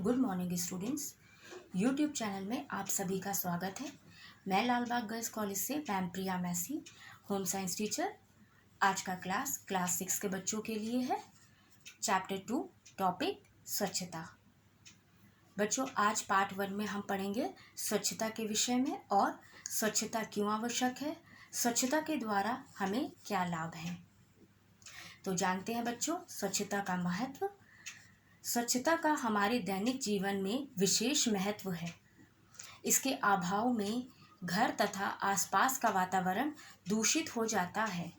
Good morning students. YouTube channel में आप सभी का स्वागत है। मैं लालबाग गर्ल्स कॉलेज से मैम प्रिया मैसी, होम साइंस टीचर। आज का क्लास 6 के बच्चों के लिए है। चैप्टर 2 टॉपिक स्वच्छता। बच्चों, आज पार्ट 1 में हम पढ़ेंगे स्वच्छता के विषय में और स्वच्छता क्यों आवश्यक है, स्वच्छता के द्वारा हमें क्या लाभ हैं। तो जानते हैं बच्चों स्वच्छता का महत्व। स्वच्छता का हमारे दैनिक जीवन में विशेष महत्व है। इसके अभाव में घर तथा आसपास का वातावरण दूषित हो जाता है।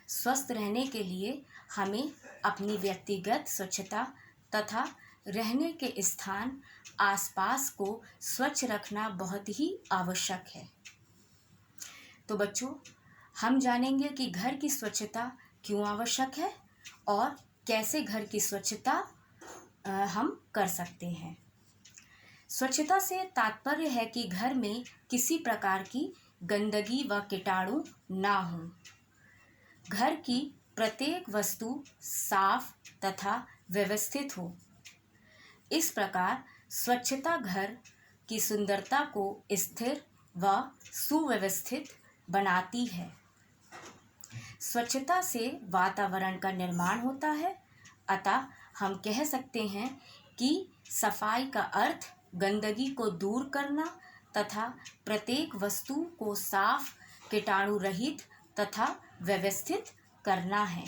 स्वस्थ रहने के लिए हमें अपनी व्यक्तिगत स्वच्छता तथा रहने के स्थान आसपास को स्वच्छ रखना बहुत ही आवश्यक है। तो बच्चों, हम जानेंगे कि घर की स्वच्छता क्यों आवश्यक है और कैसे घर की स्वच्छता हम कर सकते हैं। स्वच्छता से तात्पर्य है कि घर में किसी प्रकार की गंदगी व कीटाणु ना हो। घर की प्रत्येक वस्तु साफ तथा व्यवस्थित हो। इस प्रकार स्वच्छता घर की सुंदरता को स्थिर व सुव्यवस्थित बनाती है। स्वच्छता से वातावरण का निर्माण होता है। अतः हम कह सकते हैं कि सफाई का अर्थ गंदगी को दूर करना तथा प्रत्येक वस्तु को साफ, कीटाणु रहित तथा व्यवस्थित करना है।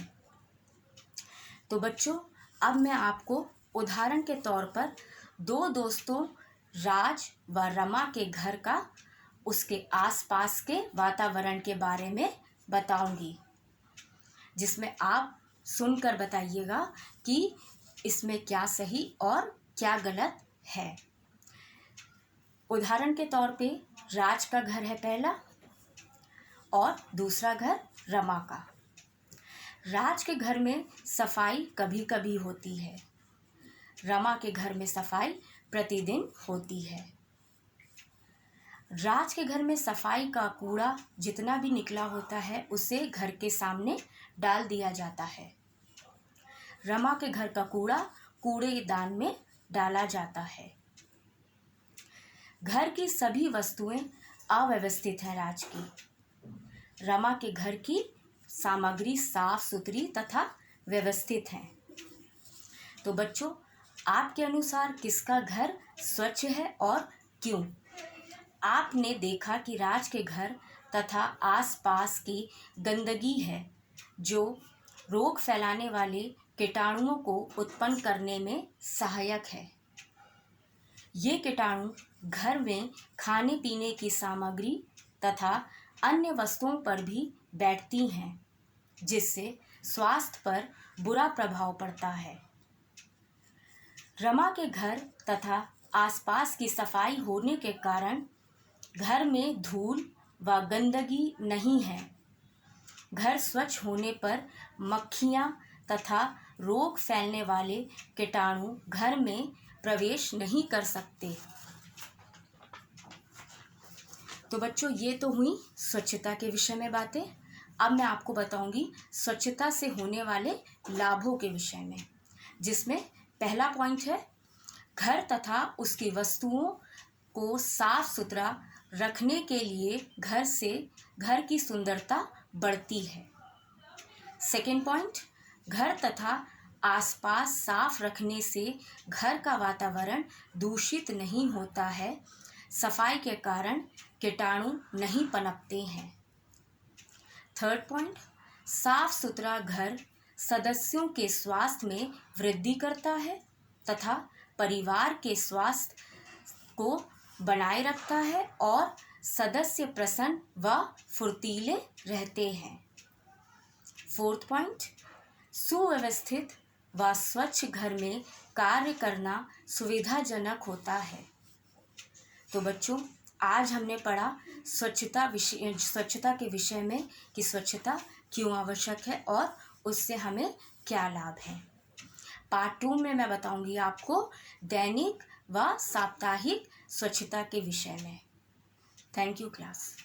तो बच्चों, अब मैं आपको उदाहरण के तौर पर दो दोस्तों राज व रमा के घर का उसके आसपास के वातावरण के बारे में बताऊंगी, जिसमें आप सुनकर बताइएगा कि इसमें क्या सही और क्या गलत है। उदाहरण के तौर पे राज का घर है पहला और दूसरा घर रमा का। राज के घर में सफाई कभी कभी होती है। रमा के घर में सफाई प्रतिदिन होती है। राज के घर में सफाई का कूड़ा जितना भी निकला होता है उसे घर के सामने डाल दिया जाता है। रमा के घर का कूड़ा कूड़ेदान में डाला जाता है। घर की सभी वस्तुएं अव्यवस्थित हैं राज की। रमा के घर की सामग्री साफ सुथरी तथा व्यवस्थित है। तो बच्चों, आपके अनुसार किसका घर स्वच्छ है और क्यों? आपने देखा कि राज के घर तथा आसपास की गंदगी है जो रोग फैलाने वाले कीटाणुओं को उत्पन्न करने में सहायक है। ये कीटाणु घर में खाने पीने की सामग्री तथा अन्य वस्तुओं पर भी बैठती हैं, जिससे स्वास्थ्य पर बुरा प्रभाव पड़ता है। रमा के घर तथा आसपास की सफाई होने के कारण घर में धूल व गंदगी नहीं है। घर स्वच्छ होने पर मक्खियाँ तथा रोग फैलने वाले कीटाणु घर में प्रवेश नहीं कर सकते। तो बच्चों, ये तो हुई स्वच्छता के विषय में बातें। अब मैं आपको बताऊंगी स्वच्छता से होने वाले लाभों के विषय में, जिसमें पहला पॉइंट है घर तथा उसकी वस्तुओं को साफ सुथरा रखने के लिए घर की सुंदरता बढ़ती है। सेकेंड पॉइंट, घर तथा आसपास साफ रखने से घर का वातावरण दूषित नहीं होता है। सफाई के कारण कीटाणु नहीं पनपते हैं। थर्ड पॉइंट, साफ सुथरा घर सदस्यों के स्वास्थ्य में वृद्धि करता है तथा परिवार के स्वास्थ्य को बनाए रखता है और सदस्य प्रसन्न व फुर्तीले रहते हैं। फोर्थ पॉइंट, सुव्यवस्थित व स्वच्छ घर में कार्य करना सुविधाजनक होता है। तो बच्चों, आज हमने पढ़ा स्वच्छता के विषय में कि स्वच्छता क्यों आवश्यक है और उससे हमें क्या लाभ है। पार्ट 2 में मैं बताऊंगी आपको दैनिक व साप्ताहिक स्वच्छता के विषय में। Thank you class.